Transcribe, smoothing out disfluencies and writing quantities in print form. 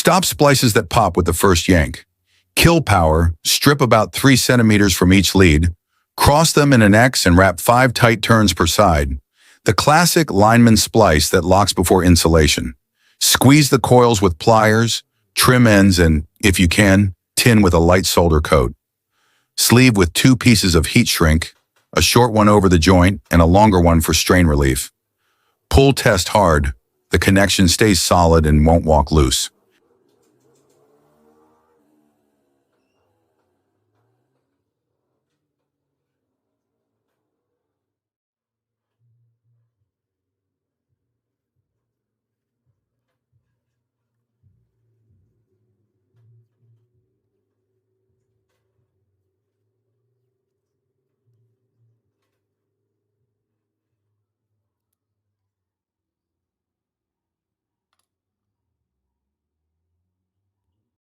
Stop splices that pop with the first yank. Kill power, strip about 3 centimeters from each lead, cross them in an X and wrap 5 tight turns per side. The classic lineman splice that locks before insulation. Squeeze the coils with pliers, trim ends, and, if you can, tin with a light solder coat. Sleeve with 2 pieces of heat shrink, a short one over the joint and a longer one for strain relief. Pull test hard. The connection stays solid and won't walk loose.